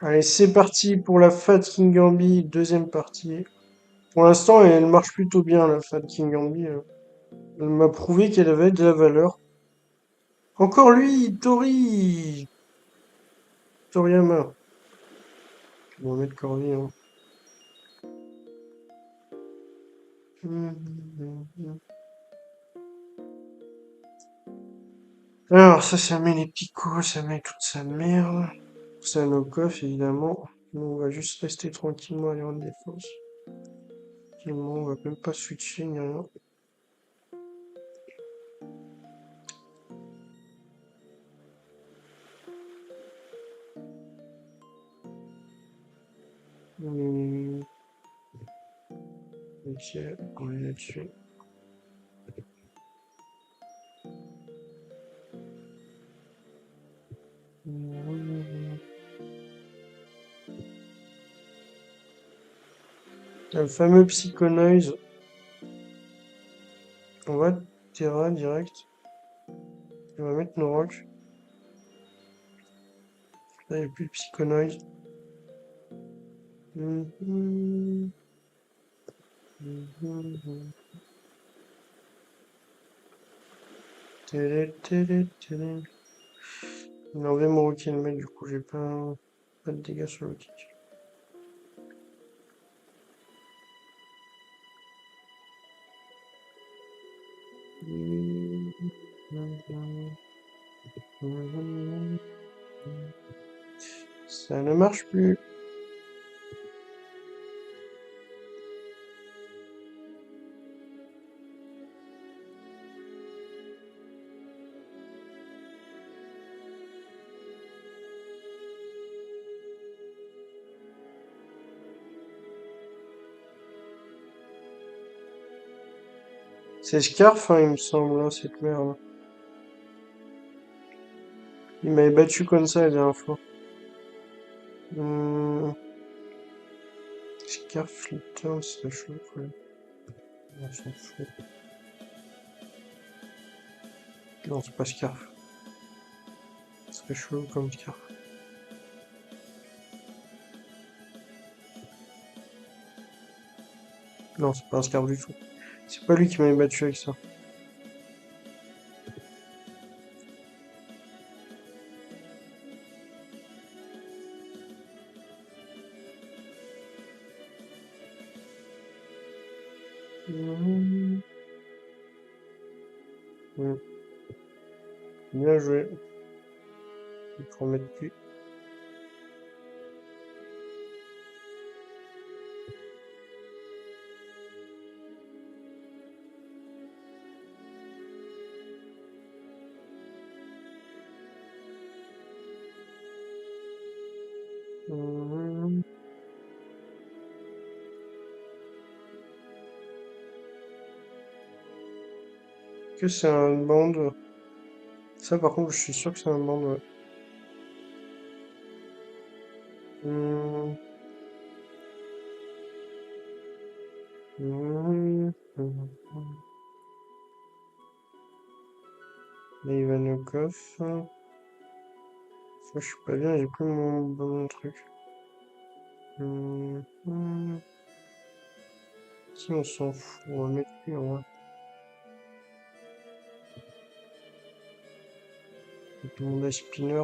Allez, c'est parti pour la Fat King Gambi, deuxième partie. Pour l'instant, elle marche plutôt bien, la Fat King Gambi. Elle m'a prouvé qu'elle avait de la valeur. Encore lui, Toriyama. On va mettre Corvi, hein. Alors, ça met les picots, ça met toute sa merde. Ça nos coffres, évidemment. Nous, on va juste rester tranquillement aller en défense. Tranquillement, on va même pas switcher ni rien. Ok, on est là-dessus. Le fameux Psychonoise. On va Terra direct. On va mettre nos rocs. Là, il n'y a plus de Psychonoise. Il a enlevé mon Rocky le mec, du coup, j'ai pas de dégâts sur le kick. Ça ne marche plus. C'est Scarf, hein, il me semble, hein, cette merde. Il m'avait battu comme ça la dernière fois. Scarf Flitter, c'est chaud, quoi. On s'en fout. Non, c'est pas Scarf. C'est chaud comme Scarf. Non, c'est pas un Scarf du tout. C'est pas lui qui m'avait battu avec ça. Bien joué. Il faut en mettre plus. Que c'est un band. Ça, par contre, je suis sûr que c'est un band, ouais. Hum, hum, hum, hum. Là, Ivanokov. Ça, je suis pas bien, j'ai plus mon truc. Si on s'en fout, on va mettre lui en vrai. Tout le monde a spinner.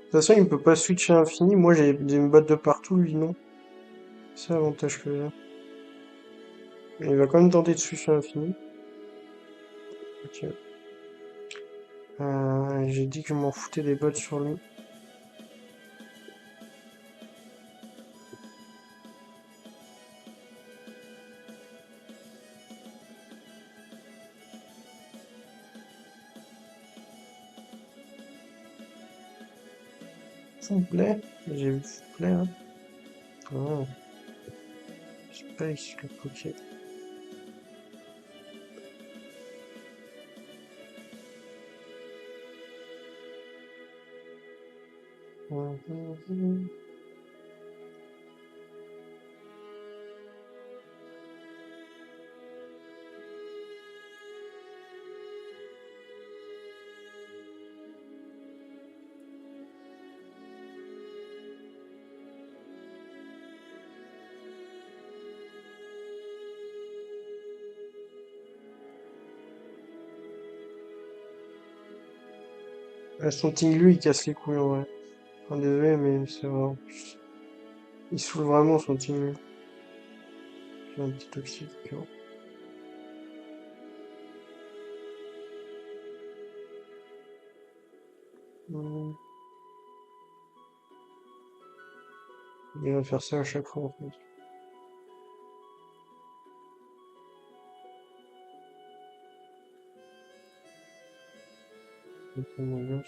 De toute façon, il peut pas switcher à infini. Moi, j'ai des bottes de partout, lui, non. C'est l'avantage que j'ai. Il va quand même tenter de switcher à infini. Ok. J'ai dit que je m'en foutais des bottes sur lui. Full play? J'ai vu full play, hein. Ah, Space, le poké. Son Tinglu, il casse les couilles, en vrai. Enfin, désolé, mais c'est vrai. Il saoule vraiment son Tinglu. J'ai un petit toxique, tu vois. Hmm. Il va faire ça à chaque fois, en fait. C'est tellement bien.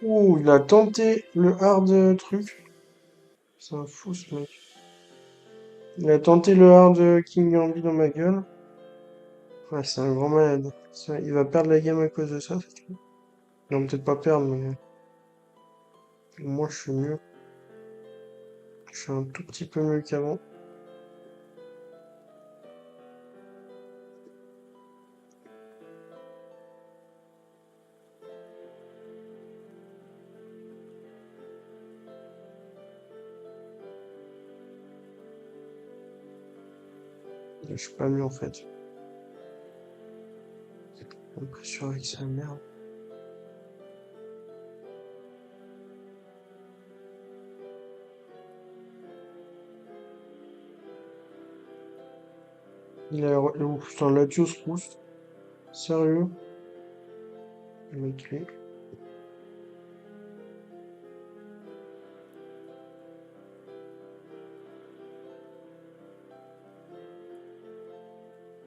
Ouh, il a tenté le hard truc. C'est un fou, ce mec. Il a tenté le hard King Gambi dans ma gueule. Ouais, c'est un grand malade. Il va perdre la game à cause de ça, c'est tout. Non, peut-être pas perdre, mais moi je suis mieux. Je suis un tout petit peu mieux qu'avant. Je suis pas mieux en fait. J'ai l'impression avec sa merde. Il a... Oh, putain, Latios Proust. Sérieux? Le mec, lui.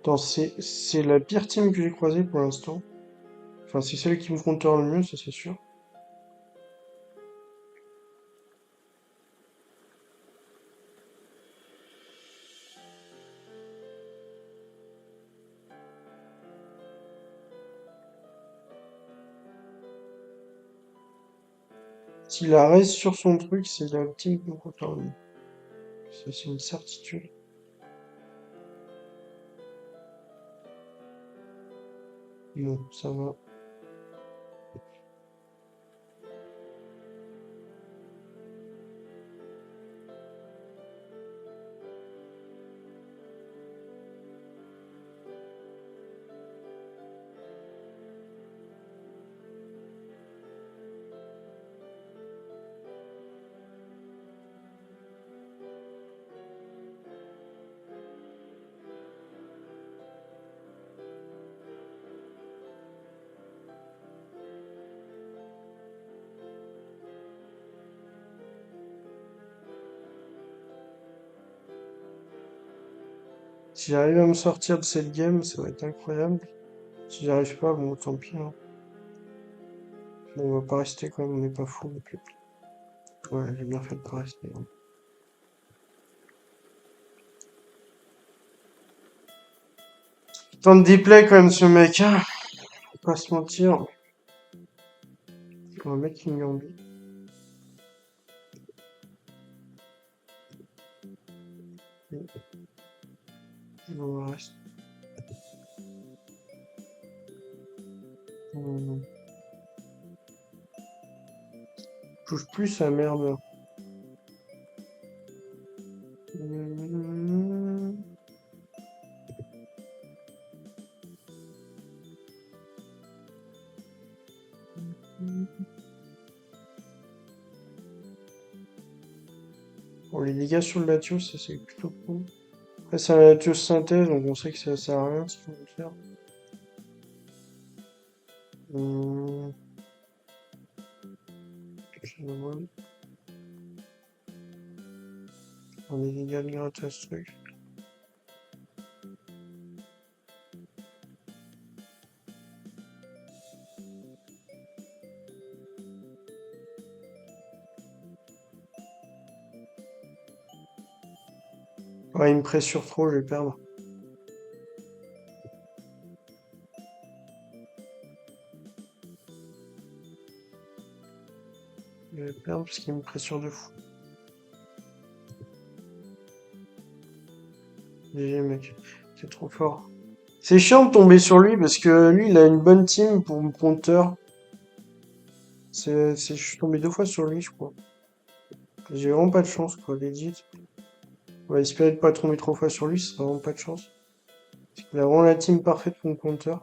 Attends, c'est la pire team que j'ai croisée pour l'instant. Enfin, c'est celle qui me compteur le mieux, ça c'est sûr. S'il reste sur son truc, c'est la team qui me compteur le mieux. Ça, c'est une certitude. Bon, ça va. Si j'arrive à me sortir de cette game, ça va être incroyable. Si j'arrive pas, bon, tant pis, hein. Bon, on va pas rester quand même, on n'est pas fou non plus. Ouais, j'ai bien fait de pas rester, hein. Tant de déplay quand même ce mec, hein. Faut pas se mentir. Un mec qui me envie. On reste. On touche plus sa merde. Bon, les dégâts sur le Latios, ça c'est plutôt cool. Après, c'est un Latios synthèse, donc on sait que ça sert à rien ce qu'on veut faire. Hum, je me demande. On est dégâts de gratte à ce truc. Ouais, il me pressure trop, je vais perdre. Je vais perdre parce qu'il me pressure de fou. GG, mec. C'est trop fort. C'est chiant de tomber sur lui parce que lui, il a une bonne team pour me counter. Je suis tombé 2 fois sur lui, je crois. J'ai vraiment pas de chance, quoi, legit. On va espérer de pas tomber 3 fois sur lui, c'est vraiment pas de chance. Il a vraiment la team parfaite pour me counter.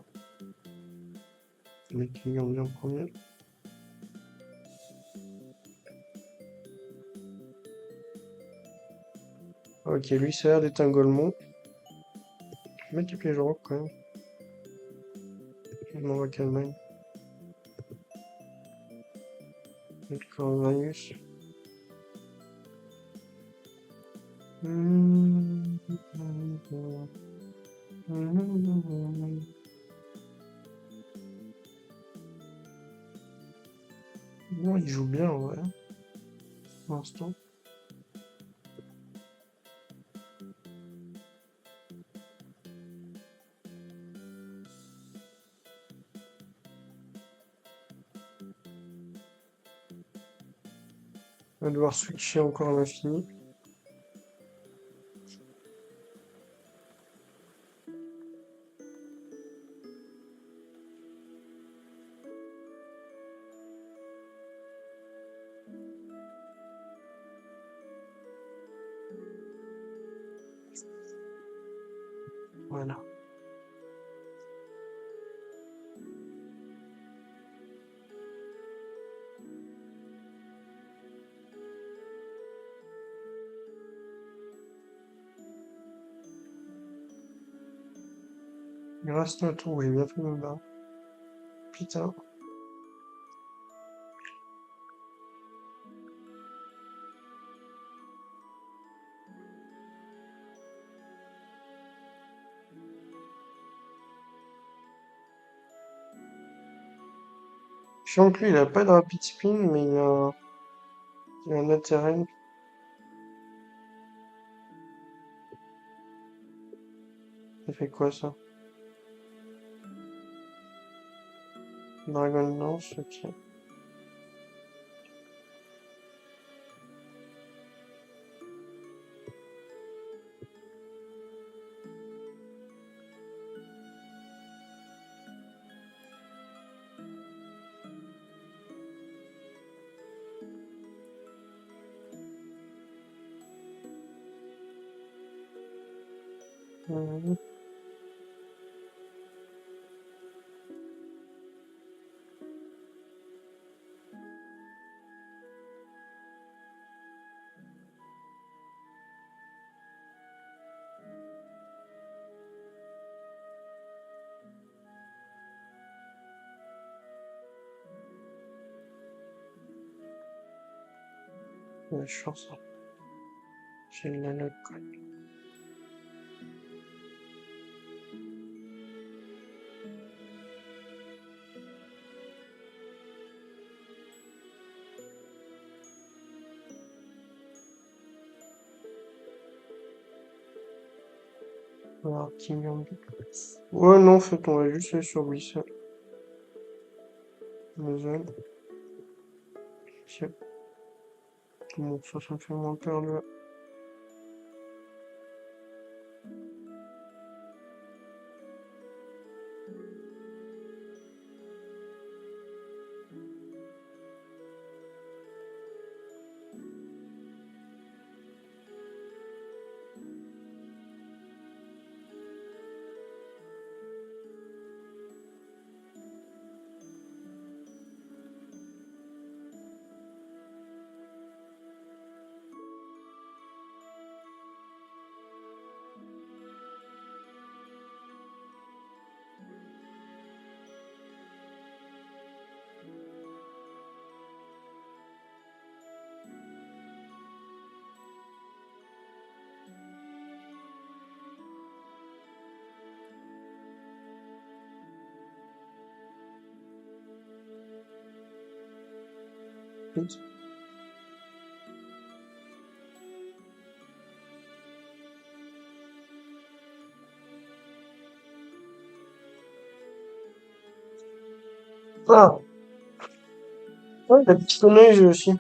Le mec qui gagne bien en premier. Ok, lui, ça a l'air d'être un golemon. Le mec, il plaît genre quand même. Il m'envoie Calmine. Le coronavirus. Bon, il joue bien, ouais, pour l'instant. On va devoir switcher encore à l'infini. Voilà. Il reste un tour, il est bientôt me barre. Putain. Je sens que lui, il a pas de rapid spin, mais il a un naturel. Ça fait quoi ça? Dragon Lance, ok. Mhm. Ouais, chance. J'ai le nano quoi. Alors, King Gambit. Ouais, non, en fait, on va juste aller sur Whistle. Muzzle. Ok. Bon, ça me fait moins peur là. Vite. Ah, ouais, la pistonneuse j'ai aussi.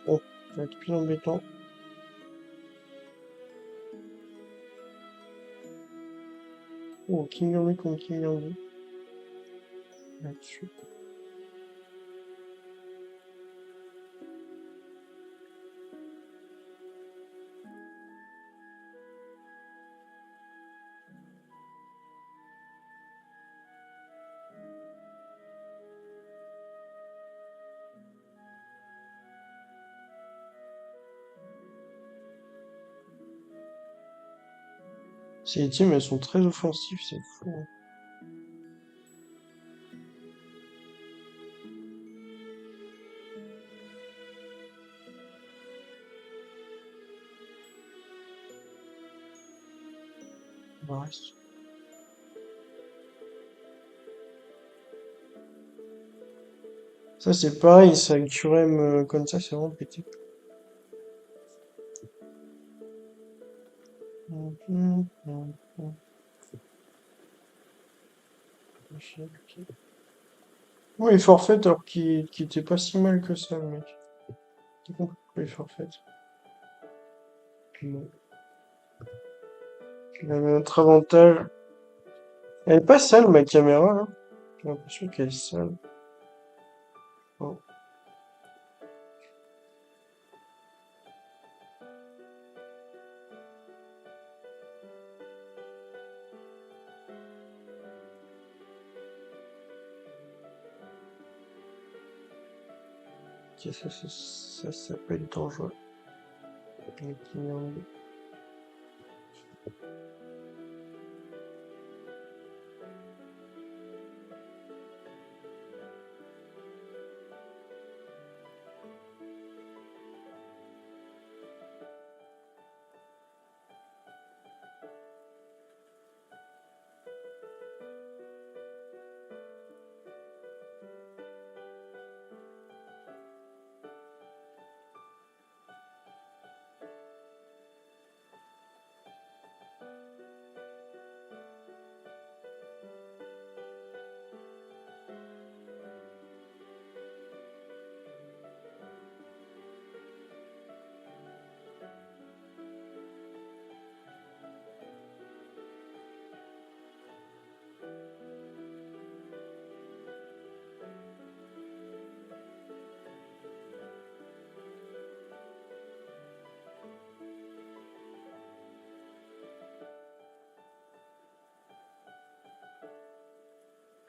Bon, ça va être plus embêtant. Oh, King Army contre King Army. Là-dessus. Ces teams, elles sont très offensives, c'est fou, hein. Brest. Ça, c'est pareil, ça, avec Turem comme ça, c'est vraiment pété. Ouais, il forfait alors qu'il était pas si mal que ça, le mec. J'ai compris pourquoi il forfait. Puis, il avait un autre avantage. Elle est pas sale, ma caméra, là. J'ai l'impression qu'elle est sale. Oh. Ok, ça peut être dangereux. Les clients.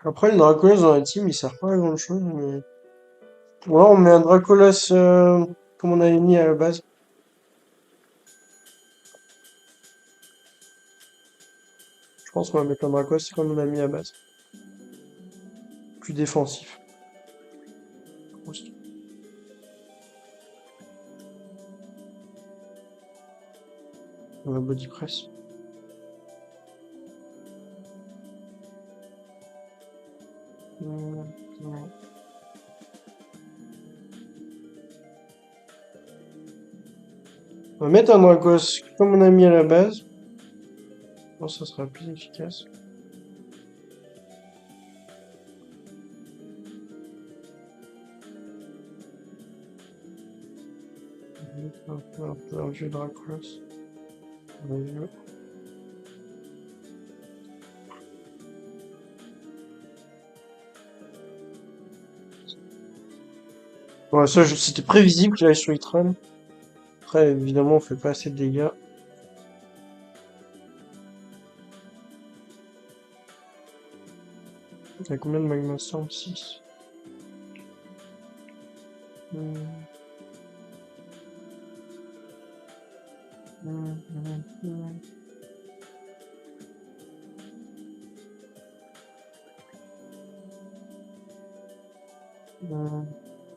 Après, le Dracolas dans la team, il sert pas à grand chose, mais. Ou alors, on met un Dracolas comme on avait mis à la base. Je pense qu'on va mettre un Dracolas comme on a mis à la base. Plus défensif. On va body press. Non. On va mettre un Dracos comme on a mis à la base. Je pense que ça sera plus efficace. On va mettre un vieux Dracos. Un vieux. Ouais, ça, c'était prévisible qu'il aille sur Itran. Après, évidemment, on fait pas assez de dégâts. Il y a combien de Magma Storm? 6.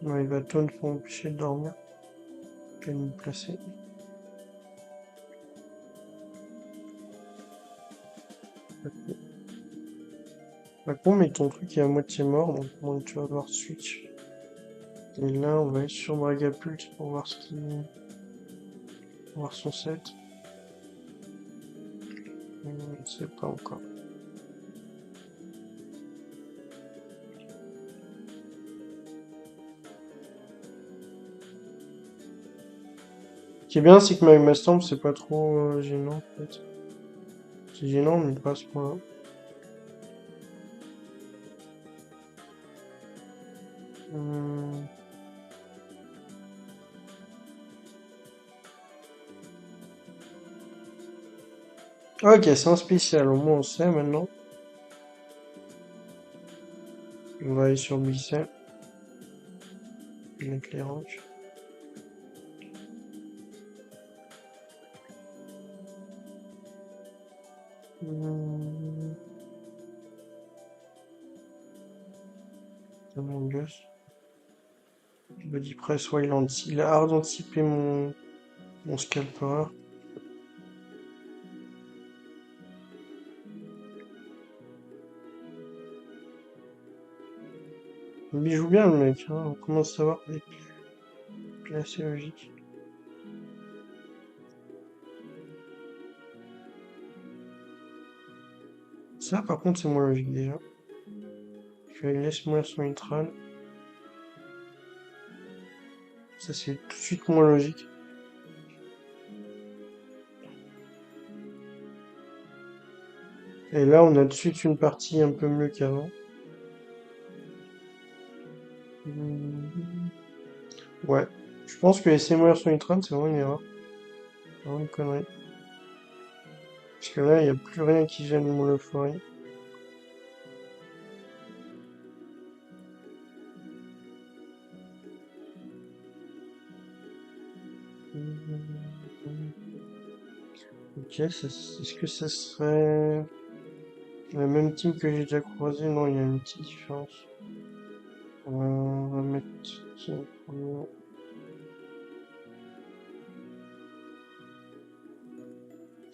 Ouais, il va taunt pour m'empêcher de dormir. Je vais me placer. Bah, con, mais ton truc est à moitié mort, donc bon, tu vas devoir switch. Et là, on va aller sur Dragapult pour voir pour voir son set. Je ne sais pas encore. qui est bien, c'est que Magma Storm, c'est pas trop gênant, en fait. C'est gênant, mais pas à ce point-là. Hum. Ok, c'est un spécial, au moins on sait maintenant. On va aller sur Buissel, l'éclairage. Hum. Among Us. Body Press Wayland. Il a hard anticipé mon scalper. Mais il joue bien le mec, hein. On commence à voir des assez logique. Ça par contre c'est moins logique déjà. Je vais laisse-moi son intral. Ça c'est tout de suite moins logique. Et là on a tout de suite une partie un peu mieux qu'avant. Ouais. Je pense que laisser mourir son intral c'est vraiment une erreur. C'est vraiment une connerie. Parce que là il n'y a plus rien qui gêne mon euphorie. Ok, est-ce que ça serait la même team que j'ai déjà croisé? Non, il y a une petite différence. On va mettre qui en premier?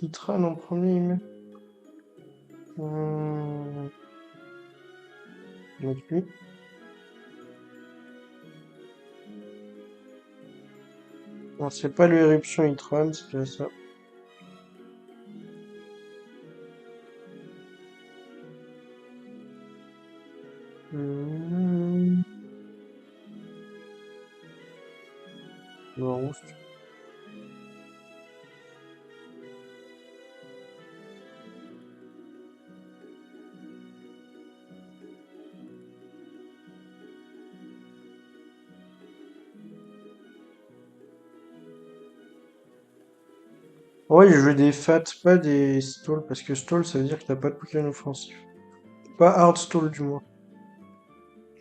Itran en premier, il met. Avec lui. Non, c'est pas le éruption Itran, c'est déjà ça. Hum, non, ouais, je veux des fat, pas des stall, parce que stall, ça veut dire que t'as pas de Pokémon offensif. Pas hard stall, du moins.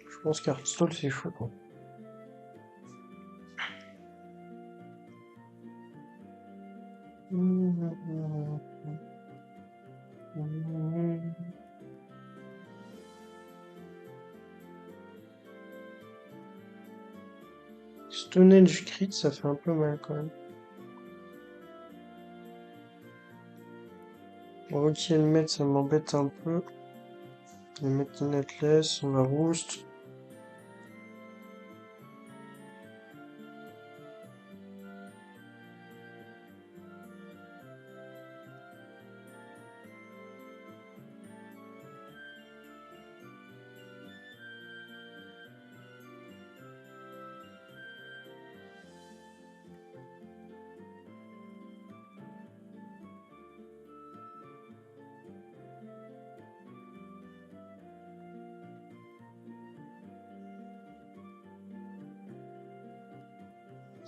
Je pense qu'hard stall, c'est chaud, quoi. Stone Edge crit, ça fait un peu mal, quand même. On va le mettre, ça m'embête un peu. On va mettre un Atlas, on va Roost.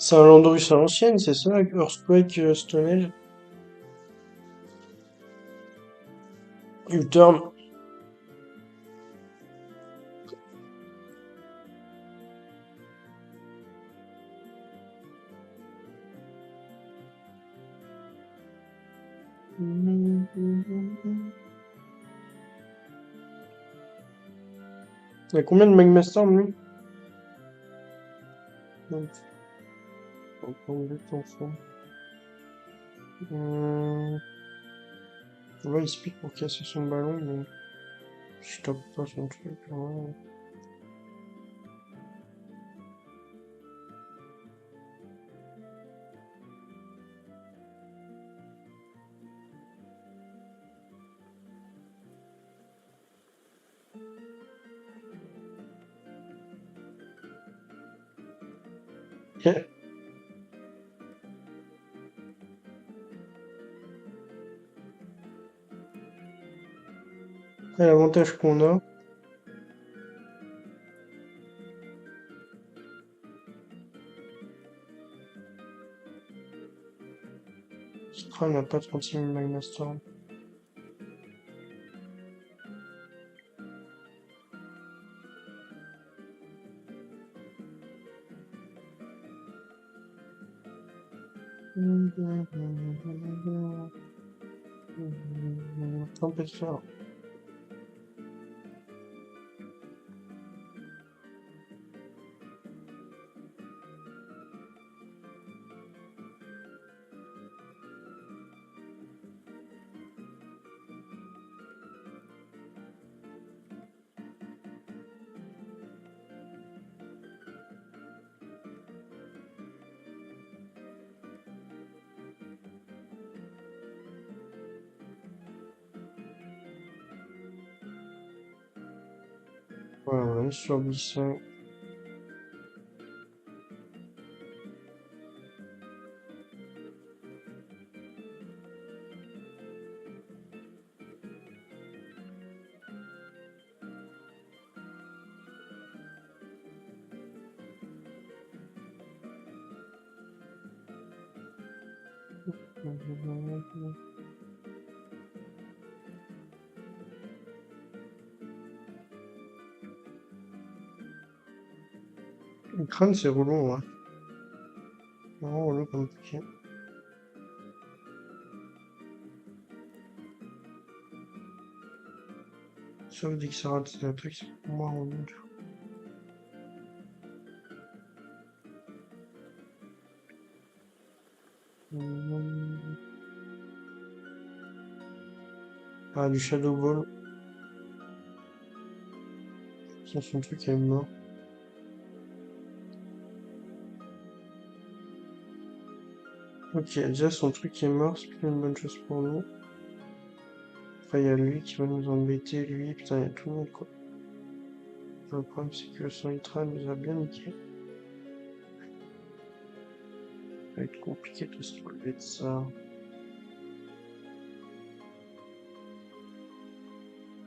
C'est un Landorus à l'ancienne, c'est ça, avec Earthquake, Stone Edge? U-turn. Il y a combien de Magma Storm, lui? Donc, on va prendre deux enfants. Là, il se pique pour casser son ballon, mais je tape pas son truc. Hein. Et l'avantage qu'on a, Citra n'a pas 36 000 Magnastorm. Température. Ouais, sur 10. Le crâne, c'est relou, ouais. Vraiment relou comme piqué. Sauf dès que ça rate, c'est un truc, c'est pour moi relou. Ah, du Shadow Ball. Ça, son truc est mort. Ok, déjà son truc est mort, c'est plutôt une bonne chose pour nous. Après, il y a lui qui va nous embêter, lui, putain, il y a tout le monde, quoi. Le problème, c'est que son Itra nous a bien niqué. Ça va être compliqué de se relever de ça.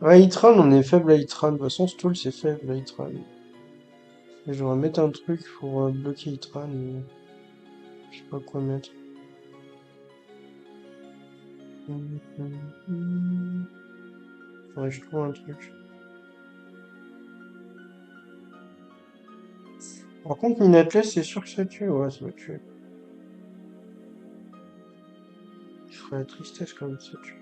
Ouais, Itran, on est faible à Itran. De toute façon, Stool, c'est faible à Itran. Et je vais mettre un truc pour bloquer Itran. Je sais pas quoi mettre. Faudrait que je trouve un truc. Par contre, Minatless, c'est sûr que ça tue. Ouais, ça va tuer. Il ferait la tristesse quand même, ça tue.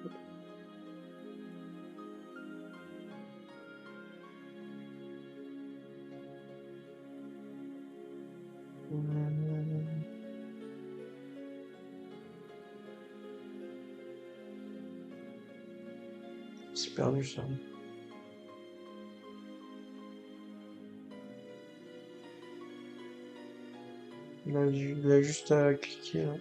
C'est perdu, ça. Il a juste à cliquer, là.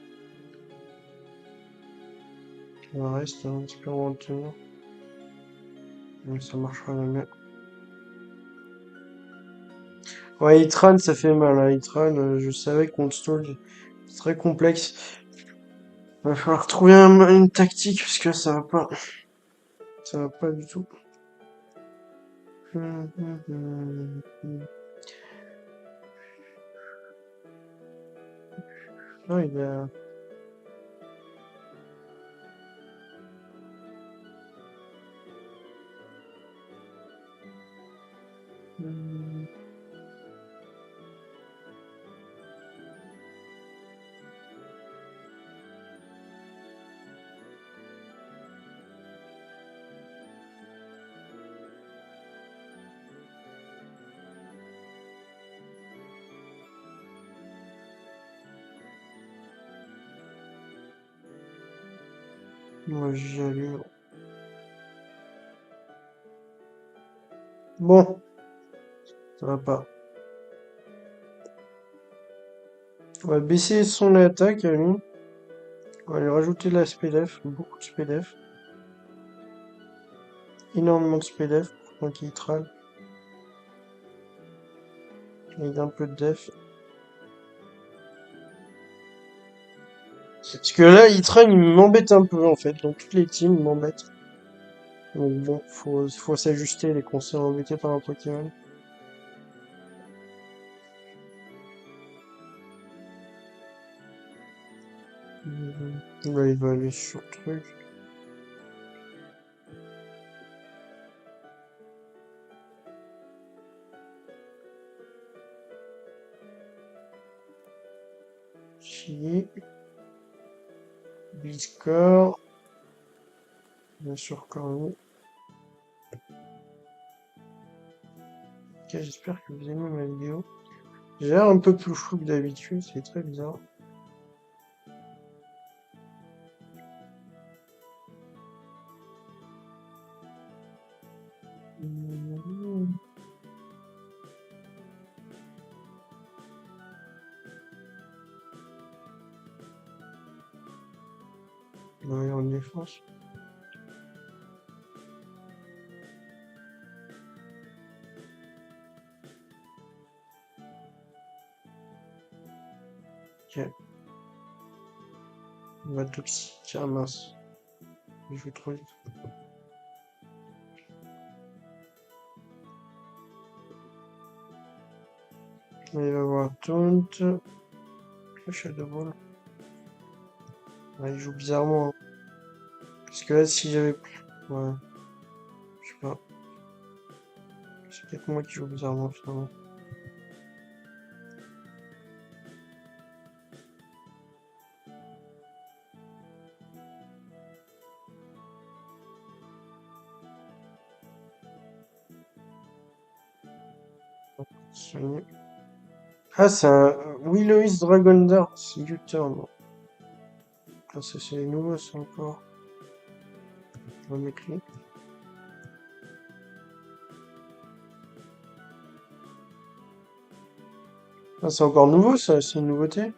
Le reste, en espérant le tenir. Mais ça marchera jamais. Ouais, Itran, ça fait mal. Hein. Itran, je savais qu'on stall, c'est très complexe. Va falloir trouver une tactique parce que ça va pas. Ça va pas du tout. Ah, il a... Moi, j'y allais. Bon, ça va pas. On va baisser son attaque, à lui. On va lui rajouter de la SPDF, beaucoup de SPDF. Énormément de SPDF pour qu'il trale. Il a un peu de def. Parce que là, il traîne, il m'embête un peu en fait. Dans toutes les teams, il m'embête. Donc bon, faut s'ajuster les conseils embêtés par un Pokémon. Là, il va aller sur le truc. Chi. Biscore. Bien sûr, Cornu. Ok, j'espère que vous aimez ma vidéo. J'ai l'air un peu plus flou que d'habitude, c'est très bizarre. Ouais, en défense. Ok. Il va toxique. Ah mince. Il joue trop vite. Il va avoir Taunt. Le Shadow Ball. Ouais, il joue bizarrement, hein. Parce que là, si j'avais... Ouais, je sais pas. C'est peut-être moi qui joue bizarrement, finalement. Soigner. Ah, c'est un Willowish Dragon Dart U-turn. Ah, ça, c'est nouveau, ça, encore. On va mettre lui. Ah, c'est encore nouveau, ça, c'est une nouveauté.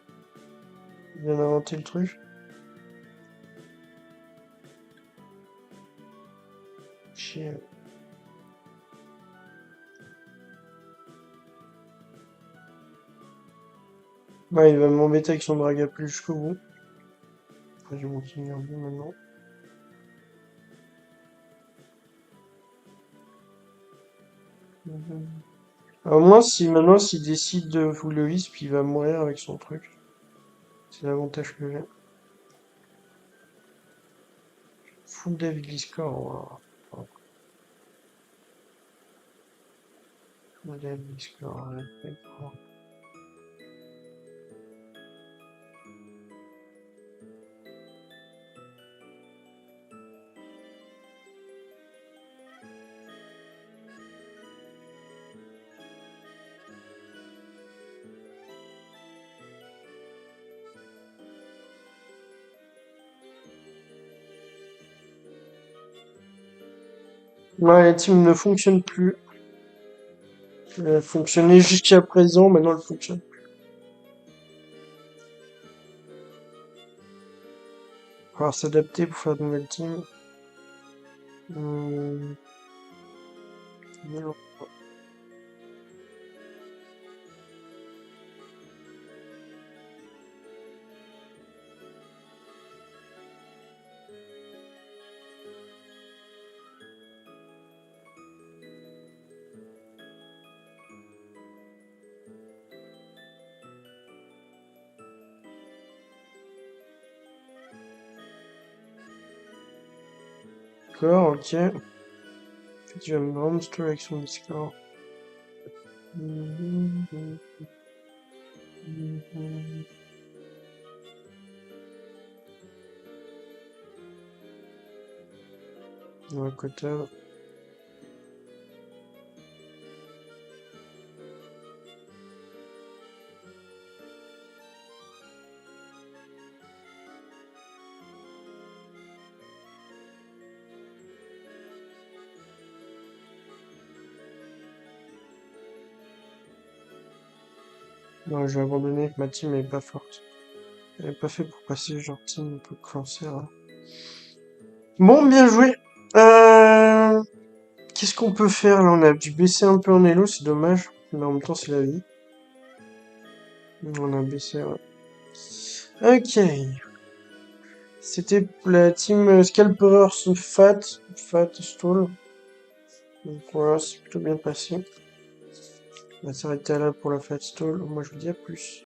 Il vient d'inventer le truc. Chier. Ouais, il va m'embêter avec son Dragapult jusqu'au bout. Après, je vais monter un peu maintenant. Alors moi, si maintenant, s'il décide de full le wisp, il va mourir avec son truc. C'est l'avantage que j'ai. Full David Discord, wow. Full David Discord, ouais, d'accord. Ouais, la team ne fonctionne plus. Elle fonctionnait jusqu'à présent, maintenant elle fonctionne. Il va falloir s'adapter pour faire de nouvelles teams. Hum, non. D'accord, ok. Tu vas me monster avec son Discord. Ouais, côté. Non, je vais abandonner. Ma team est pas forte. Elle est pas fait pour passer genre team un peu cancer, hein. Bon, bien joué. Euh... Qu'est-ce qu'on peut faire là? On a dû baisser un peu en elo, c'est dommage. Mais en même temps, c'est la vie. On a baissé, ouais. Ok. C'était la team Scalperers Fat Stall. Donc voilà, c'est plutôt bien passé. On va s'arrêter là pour la Fat Stall. Moi je vous dis à plus.